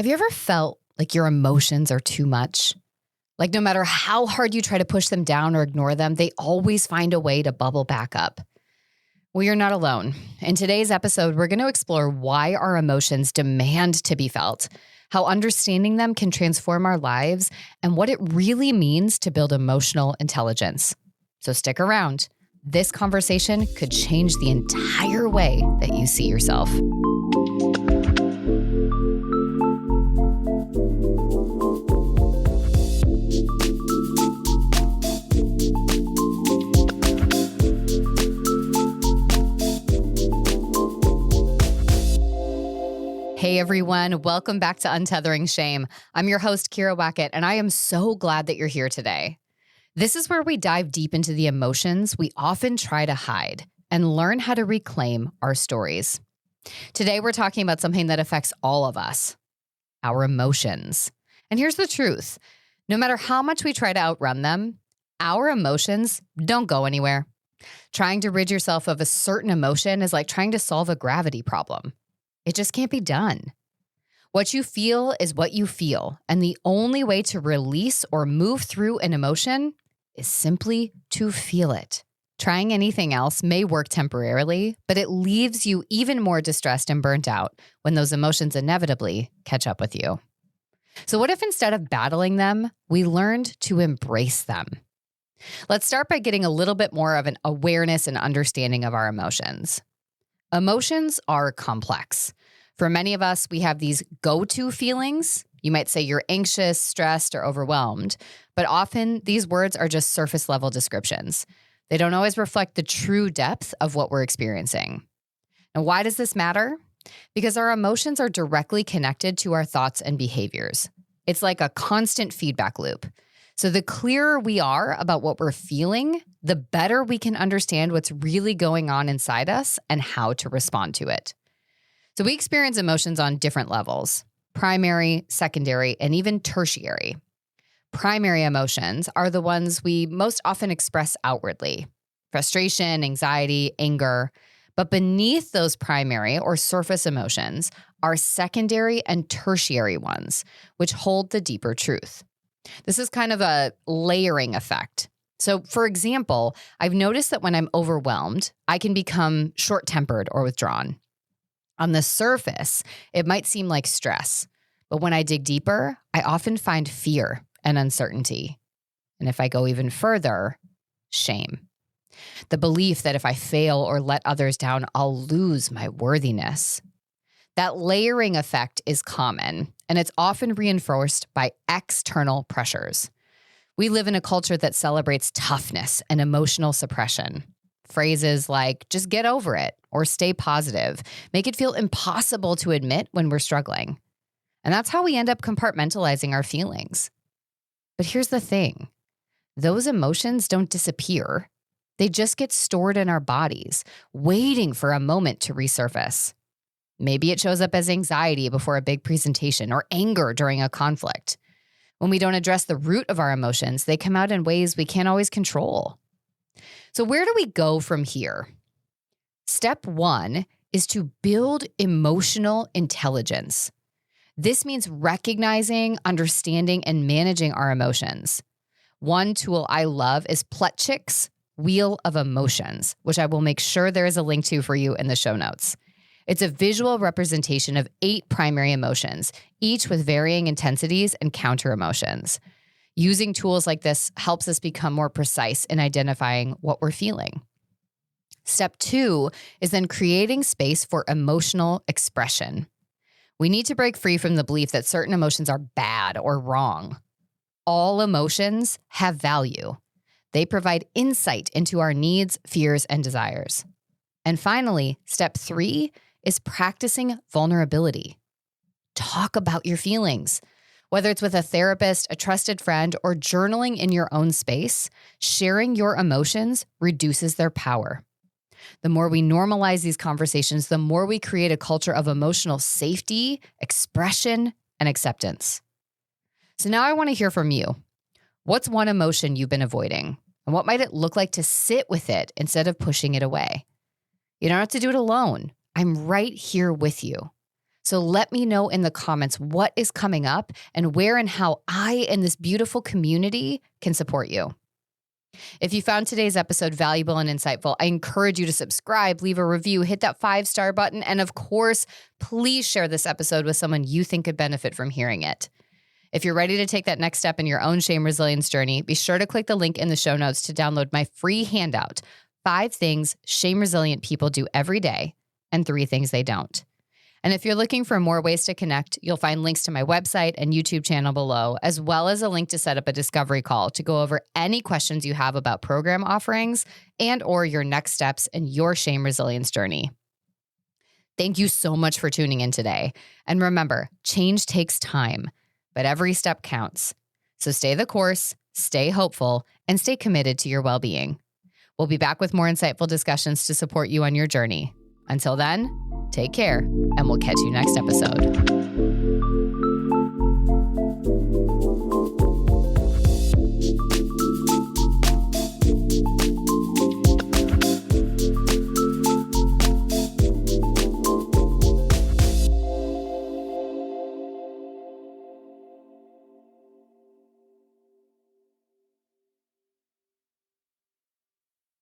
Have you ever felt like your emotions are too much? Like no matter how hard you try to push them down or ignore them, they always find a way to bubble back up. Well, you're not alone. In today's episode, we're going to explore why our emotions demand to be felt, how understanding them can transform our lives, and what it really means to build emotional intelligence. So stick around. This conversation could change the entire way that you see yourself. Hey everyone, welcome back to Untethering Shame. I'm your host, Kyira, and I am so glad that you're here today. This is where we dive deep into the emotions we often try to hide and learn how to reclaim our stories. Today, we're talking about something that affects all of us, our emotions. And here's the truth. No matter how much we try to outrun them, our emotions don't go anywhere. Trying to rid yourself of a certain emotion is like trying to solve a gravity problem. It just can't be done. What you feel is what you feel, and the only way to release or move through an emotion is simply to feel it. Trying anything else may work temporarily, but it leaves you even more distressed and burnt out when those emotions inevitably catch up with you. So what if instead of battling them, we learned to embrace them? Let's start by getting a little bit more of an awareness and understanding of our emotions. Emotions are complex. For many of us, we have these go-to feelings. You might say you're anxious, stressed, or overwhelmed, but often these words are just surface-level descriptions. They don't always reflect the true depth of what we're experiencing. Now, why does this matter? Because our emotions are directly connected to our thoughts and behaviors. It's like a constant feedback loop. So the clearer we are about what we're feeling, the better we can understand what's really going on inside us and how to respond to it. So we experience emotions on different levels: primary, secondary, and even tertiary. Primary emotions are the ones we most often express outwardly: frustration, anxiety, anger. But beneath those primary or surface emotions are secondary and tertiary ones, which hold the deeper truth. This is kind of a layering effect. So, for example, I've noticed that when I'm overwhelmed, I can become short-tempered or withdrawn. On the surface, it might seem like stress, but when I dig deeper, I often find fear and uncertainty. And if I go even further, shame. The belief that if I fail or let others down, I'll lose my worthiness. That layering effect is common, and it's often reinforced by external pressures. We live in a culture that celebrates toughness and emotional suppression. Phrases like, just get over it, or stay positive, make it feel impossible to admit when we're struggling. And that's how we end up compartmentalizing our feelings. But here's the thing. Those emotions don't disappear. They just get stored in our bodies, waiting for a moment to resurface. Maybe it shows up as anxiety before a big presentation or anger during a conflict. When we don't address the root of our emotions, they come out in ways we can't always control. So where do we go from here? Step one is to build emotional intelligence. This means recognizing, understanding, and managing our emotions. One tool I love is Plutchik's Wheel of Emotions, which I will make sure there is a link to for you in the show notes. It's a visual representation of 8 primary emotions, each with varying intensities and counter emotions. Using tools like this helps us become more precise in identifying what we're feeling. Step 2 is then creating space for emotional expression. We need to break free from the belief that certain emotions are bad or wrong. All emotions have value. They provide insight into our needs, fears, and desires. And finally, step 3 is practicing vulnerability. Talk about your feelings. Whether it's with a therapist, a trusted friend, or journaling in your own space, sharing your emotions reduces their power. The more we normalize these conversations, the more we create a culture of emotional safety, expression, and acceptance. So now I want to hear from you. What's one emotion you've been avoiding? And what might it look like to sit with it instead of pushing it away? You don't have to do it alone. I'm right here with you. So let me know in the comments what is coming up and where and how I and this beautiful community can support you. If you found today's episode valuable and insightful, I encourage you to subscribe, leave a review, hit that 5-star button, and of course, please share this episode with someone you think could benefit from hearing it. If you're ready to take that next step in your own shame resilience journey, be sure to click the link in the show notes to download my free handout, 5 things shame resilient people do every day and 3 things they don't. And if you're looking for more ways to connect, you'll find links to my website and YouTube channel below, as well as a link to set up a discovery call to go over any questions you have about program offerings and or your next steps in your shame resilience journey. Thank you so much for tuning in today. And remember, change takes time, but every step counts. So stay the course, stay hopeful, and stay committed to your well-being. We'll be back with more insightful discussions to support you on your journey. Until then, take care, and we'll catch you next episode.